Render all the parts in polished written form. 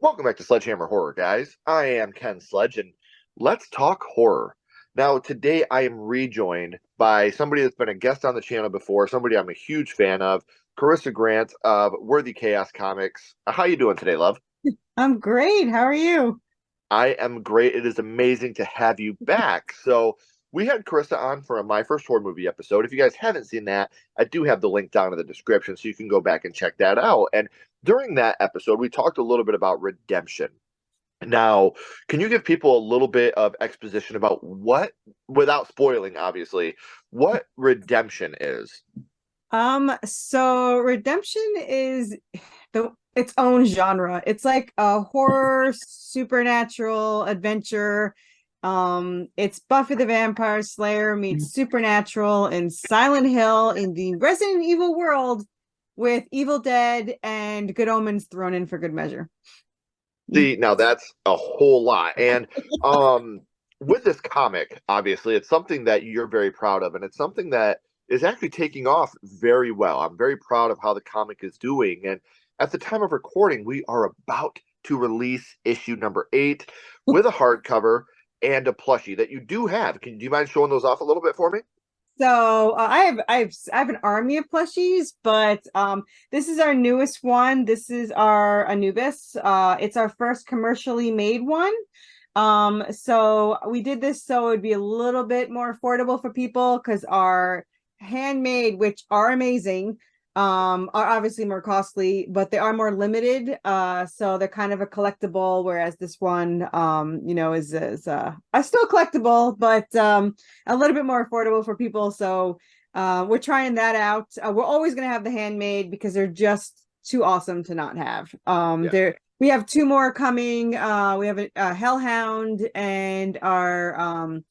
Welcome back to Sledgehammer Horror, guys. I am Ken Sledge, and let's talk horror. Now, today I am rejoined by somebody that's been a guest on the channel before, somebody I'm a huge fan of, Corissa Grant of Worthy Chaos Comics. How you doing today, love? I'm great. How are you? I am great. It is amazing to have you back. So, we had Carissa on for a My First Horror Movie episode. If you guys haven't seen that, I do have the link down in the description so you can go back and check that out. And during that episode, we talked a little bit about redemption. Now, can you give people a little bit of exposition about what, without spoiling, obviously, what redemption is? So Redemption is its own genre. It's like a horror, supernatural adventure. It's Buffy the Vampire Slayer meets Supernatural and Silent Hill in the Resident Evil world with Evil Dead and Good Omens thrown in for good measure. See, now that's a whole lot. And with this comic, obviously, it's something that you're very proud of, and it's something that is actually taking off very well. I'm very proud of how the comic is doing. And at the time of recording, we are about to release issue number 8 with a hardcover and a plushie that you do have. Do you mind showing those off a little bit for me? So I have an army of plushies, but this is our newest one. This is our Anubis. It's our first commercially made one. So we did this so it would be a little bit more affordable for people because our handmade, which are amazing, are obviously more costly, but they are more limited. So they're kind of a collectible, whereas this one, is still collectible, but a little bit more affordable for people. So we're trying that out. We're always gonna have the handmade because they're just too awesome to not have. Yeah. There we have 2 more coming. We have a Hellhound and our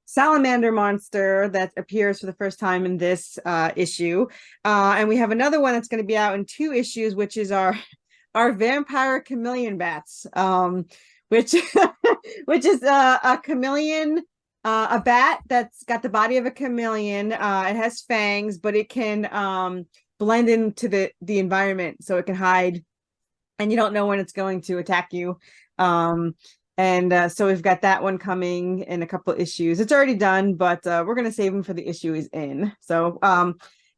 salamander monster that appears for the first time in this issue, and we have another one that's going to be out in 2 issues, which is our vampire chameleon bats, which which is a chameleon, a bat that's got the body of a chameleon. It has fangs, but it can blend into the environment, so it can hide, and you don't know when it's going to attack you. And so we've got that one coming in a couple of issues. It's already done, but we're going to save him for the issue he's in. So,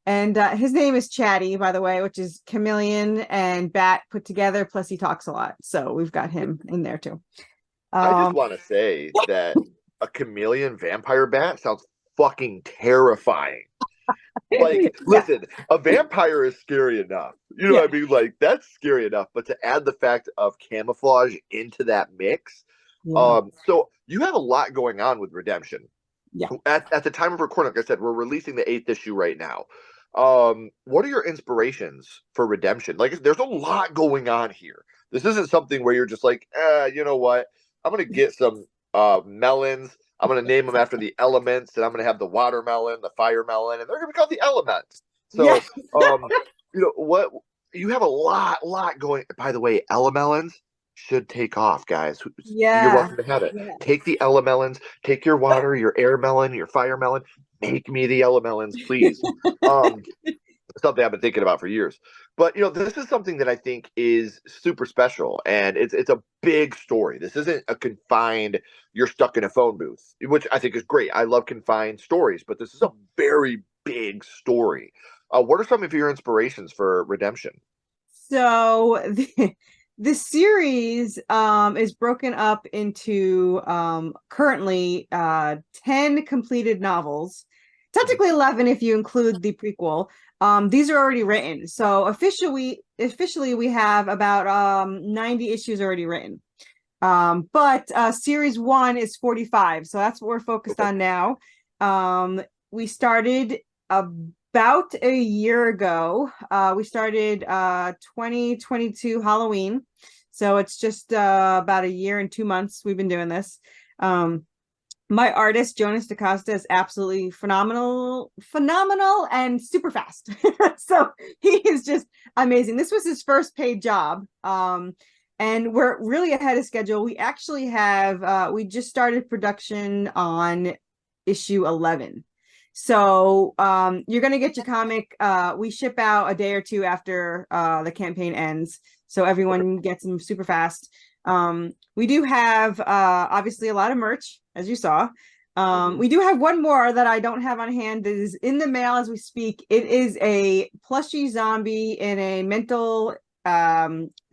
and his name is Chatty, by the way, which is chameleon and bat put together. Plus, he talks a lot. So we've got him in there too. I just Um, want to say that a chameleon vampire bat sounds fucking terrifying. Like, yeah, listen, a vampire is scary enough. You know yeah, what I mean? Like, that's scary enough. But to add the fact of camouflage into that mix, yeah, so you have a lot going on with Redemption. yeah. At the time of recording, like I said, we're releasing the 8th issue right now. What are your inspirations for Redemption? Like, there's a lot going on here. This isn't something where you're just like, you know what? I'm gonna get some melons. I'm gonna name them after the elements, and I'm gonna have the watermelon, the fire melon, and they're gonna be called the elements. Yeah. So, what you have a lot going. By the way, elemelons should take off, guys. You're Yeah. welcome to have it. Yeah. Take the elemelons, take your water, your air melon, your fire melon. Make me the elemelons, please. Um, Something I've been thinking about for years. But this is something that I think is super special, and it's a big story. This isn't a confined. You're stuck in a phone booth, which I think is great. I love confined stories, but this is a very big story. What are some of your inspirations for Redemption? So the series is broken up into currently 10 completed novels. Mhm. Technically 11 if you include the prequel. These are already written. So officially we have about 90 issues already written. But series 1 is 45. So that's what we're focused Okay. on now. We started about a year ago. We started 2022 Halloween. So it's just about a year and 2 months we've been doing this. My artist Jonas DaCosta is absolutely phenomenal and super fast. So he is just amazing. This was his first paid job. And we're really ahead of schedule. We actually have we just started production on issue 11. So you're gonna get your comic. We ship out a day or two after the campaign ends, so everyone gets them super fast. We do have obviously a lot of merch, as you saw. We do have one more that I don't have on hand that is in the mail as we speak. It is a plushie zombie in a mental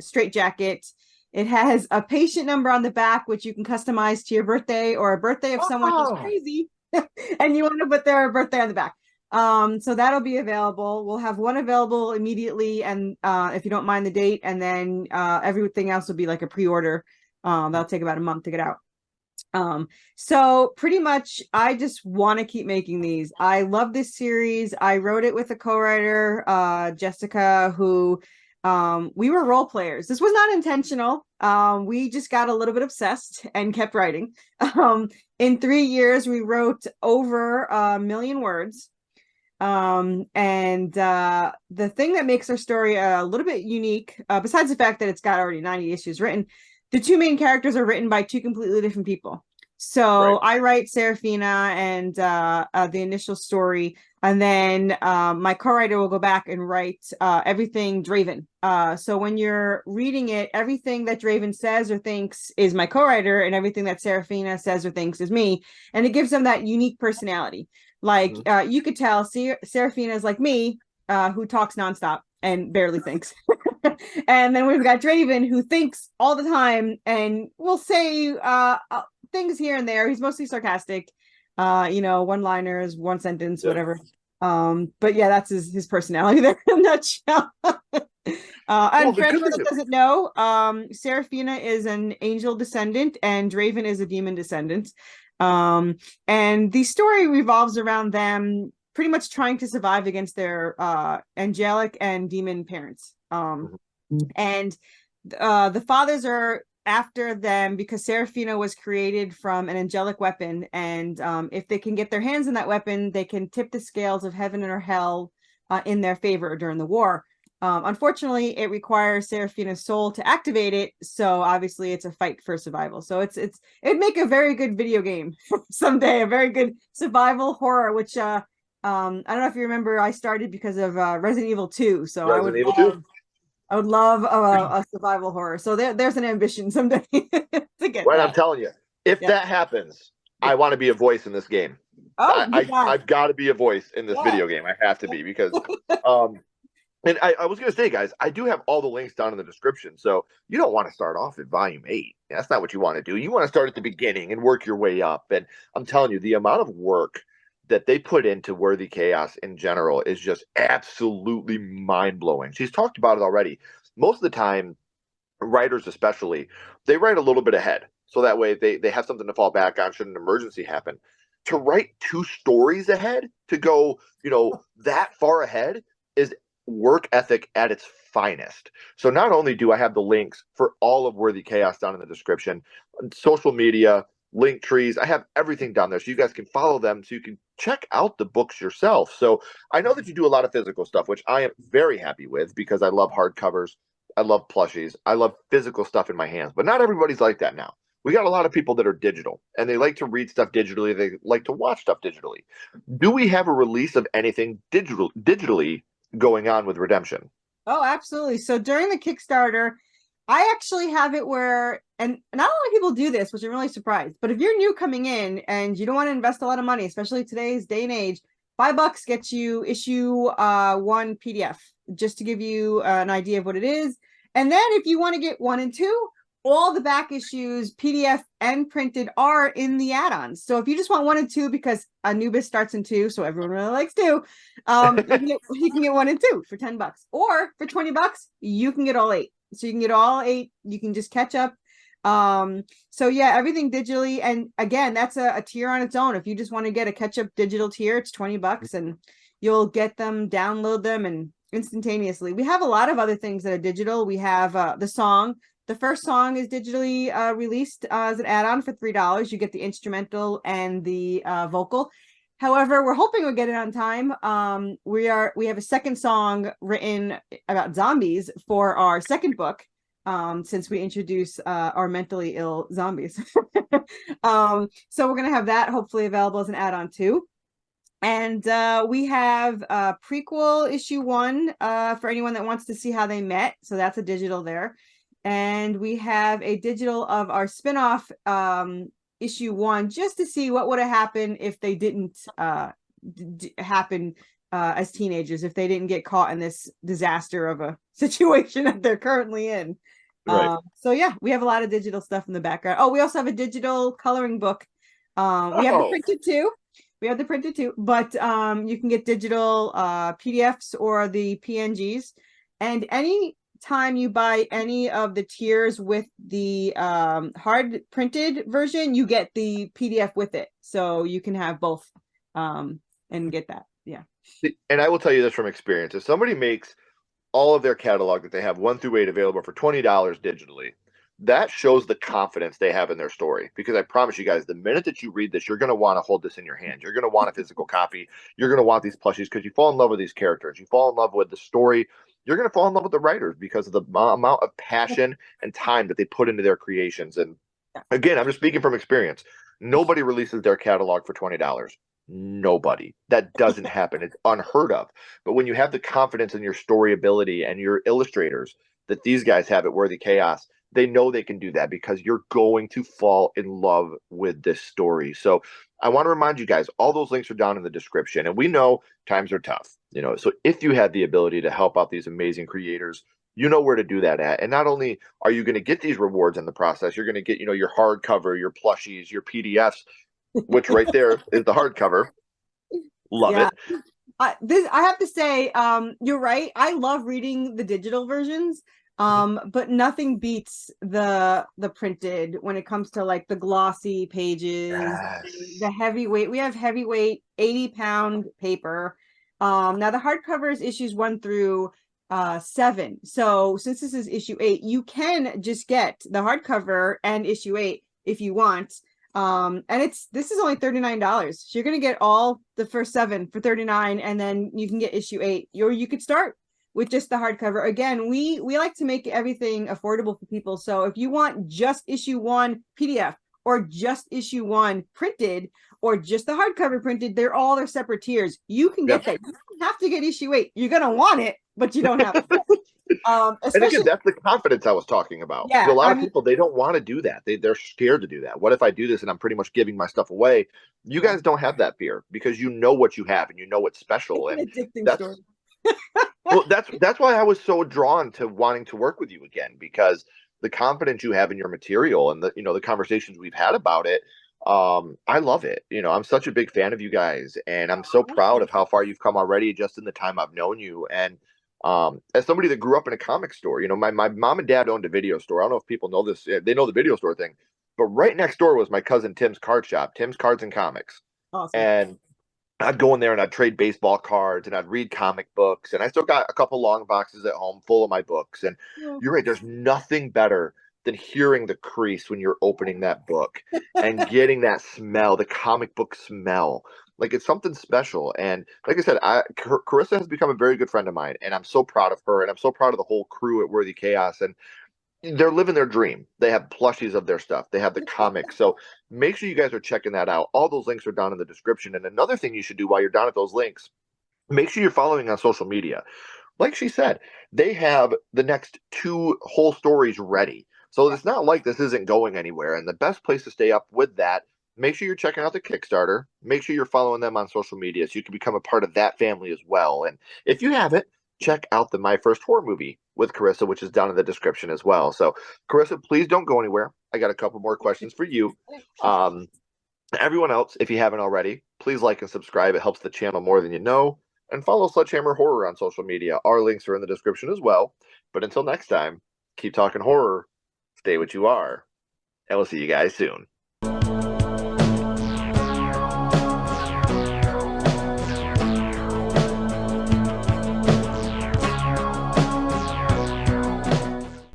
straitjacket. It has a patient number on the back, which you can customize to your birthday or a birthday of someone who's crazy and you want to put their birthday on the back. So that'll be available. We'll have one available immediately, and if you don't mind the date, and then everything else will be like a pre-order. That'll take about a month to get out. So pretty much I just want to keep making these. I love this series. I wrote it with a co-writer, Jessica, who we were role players. This was not intentional. We just got a little bit obsessed and kept writing. In 3 years, we wrote over 1 million words. And the thing that makes our story a little bit unique, besides the fact that it's got already 90 issues written, the two main characters are written by two completely different people. So I write Serafina and the initial story, and then my co-writer will go back and write everything Draven. So when you're reading it, everything that Draven says or thinks is my co-writer, and everything that Serafina says or thinks is me. And it gives them that unique personality. Like you could tell Serafina is like me, who talks nonstop and barely thinks. And then we've got Draven, who thinks all the time and will say things here and there. He's mostly sarcastic, one-liners, one sentence, whatever. But yeah, that's his personality there in a nutshell. And for anyone that doesn't know, Serafina is an angel descendant and Draven is a demon descendant. And the story revolves around them pretty much trying to survive against their angelic and demon parents. And the fathers are after them because Serafina was created from an angelic weapon, and if they can get their hands on that weapon, they can tip the scales of heaven or hell in their favor during the war. Unfortunately, it requires Serafina's soul to activate it, so obviously it's a fight for survival. So it'd make a very good video game someday, a very good survival horror, which I don't know if you remember, I started because of Resident Evil 2. So I would love a survival horror. So there's an ambition someday to get that. I'm telling you, if that happens, I want to be a voice in this game. I've got to be a voice in this video game. I have to be because and I was going to say, guys, I do have all the links down in the description. So you don't want to start off at volume 8. That's not what you want to do. You want to start at the beginning and work your way up. And I'm telling you, the amount of work that they put into Worthy Chaos in general is just absolutely mind-blowing. She's talked about it already. Most of the time, writers especially, they write a little bit ahead. So that way they have something to fall back on should an emergency happen. To write 2 stories ahead, to go, that far ahead is work ethic at its finest. So not only do I have the links for all of Worthy Chaos down in the description, social media, link trees, I have everything down there so you guys can follow them so you can check out the books yourself. So I know that you do a lot of physical stuff, which I am very happy with because I love hardcovers, I love plushies, I love physical stuff in my hands, but not everybody's like that now. We got a lot of people that are digital and they like to read stuff digitally, they like to watch stuff digitally. Do we have a release of anything digitally going on with Redemption? Oh, absolutely. So during the Kickstarter, I actually have it where, and not a lot of people do this, which I'm really surprised, but if you're new coming in and you don't want to invest a lot of money, especially today's day and age, $5 gets you issue 1 PDF, just to give you an idea of what it is. And then if you want to get 1 and 2, all the back issues, PDF and printed, are in the add-ons. So if you just want 1 and 2 because Anubis starts in 2, so everyone really likes 2, you can get 1 and 2 for $10. Or for $20, you can get all 8. So you can get all 8. You can just catch up. So yeah, everything digitally. And again, that's a tier on its own. If you just want to get a catch-up digital tier, it's $20 and you'll get them, download them, and instantaneously. We have a lot of other things that are digital. We have the song. The first song is digitally released as an add-on for $3. You get the instrumental and the vocal. However, we're hoping we'll get it on time. We have a second song written about zombies for our second book, since we introduce our mentally ill zombies. So we're gonna have that hopefully available as an add-on too. And we have prequel issue 1 for anyone that wants to see how they met. So that's a digital there. And we have a digital of our spinoff issue 1 just to see what would have happened if they didn't happen as teenagers, if they didn't get caught in this disaster of a situation that they're currently in. Right. So yeah, we have a lot of digital stuff in the background. Oh, we also have a digital coloring book. We have the printed too. We have the printed too, but you can get digital PDFs or the PNGs. And any time you buy any of the tiers with the hard printed version, you get the PDF with it. So you can have both and get that. Yeah. And I will tell you this from experience. If somebody makes all of their catalog that they have 1 through 8 available for $20 digitally, that shows the confidence they have in their story. Because I promise you guys, the minute that you read this, you're going to want to hold this in your hand. You're going to want a physical copy. You're going to want these plushies because you fall in love with these characters. You fall in love with the story. You're going to fall in love with the writers because of the amount of passion and time that they put into their creations. And again, I'm just speaking from experience. Nobody releases their catalog for $20. Nobody. That doesn't happen. It's unheard of. But when you have the confidence in your story ability and your illustrators that these guys have at Worthy Chaos, they know they can do that because you're going to fall in love with this story. So I want to remind you guys, all those links are down in the description. And we know times are tough, so if you have the ability to help out these amazing creators, you know where to do that at. And not only are you going to get these rewards in the process, you're going to get, your hardcover, your plushies, your PDFs, which right there is the hardcover. Love it. I have to say, you're right. I love reading the digital versions. But nothing beats the printed when it comes to like the glossy pages, Yes. the heavyweight. We have heavyweight 80-pound paper. Now the hardcover is issues 1 through 7. So since this is issue 8, you can just get the hardcover and issue 8 if you want. And this is only $39. So you're gonna get all the first 7 for $39, and then you can get issue 8. Or you could start with just the hardcover. Again, we like to make everything affordable for people. So if you want just issue 1 PDF or just issue 1 printed or just the hardcover printed, they're all their separate tiers. You can get that. You don't have to get issue 8. You're gonna want it, but you don't have to. And again, that's the confidence I was talking about. Yeah, A lot of people, they don't want to do that. They're scared to do that. What if I do this and I'm pretty much giving my stuff away? You guys don't have that fear because you know what you have and you know what's special. it's an And addicting that's story. well, that's why I was so drawn to wanting to work with you again, because the confidence you have in your material and the conversations we've had about it. I love it. I'm such a big fan of you guys, and I'm so proud of how far you've come already just in the time I've known you. And as somebody that grew up in a comic store, my mom and dad owned a video store. I don't know if people know this. They know the video store thing, but right next door was my cousin Tim's card shop, Tim's Cards and Comics. Awesome. And I'd go in there and I'd trade baseball cards and I'd read comic books, and I still got a couple long boxes at home full of my books. And you're right, there's nothing better than hearing the crease when you're opening that book and getting that smell, the comic book smell. Like, it's something special. And like I said, Corissa has become a very good friend of mine, and I'm so proud of her, and I'm so proud of the whole crew at Worthy Chaos. And they're living their dream. They have plushies of their stuff. They have the comics. So make sure you guys are checking that out. All those links are down in the description. And another thing you should do while you're down at those links, make sure you're following on social media. Like she said, they have the next 2 whole stories ready. So it's not like this isn't going anywhere. And the best place to stay up with that, make sure you're checking out the Kickstarter. Make sure you're following them on social media so you can become a part of that family as well. And if you haven't, check out the My First Horror Movie with Corissa, which is down in the description as well. So, Corissa, please don't go anywhere. I got a couple more questions for you. Everyone else, if you haven't already, please like and subscribe. It helps the channel more than you know. And follow Sledgehammer Horror on social media. Our links are in the description as well. But until next time, keep talking horror, stay what you are, and we'll see you guys soon.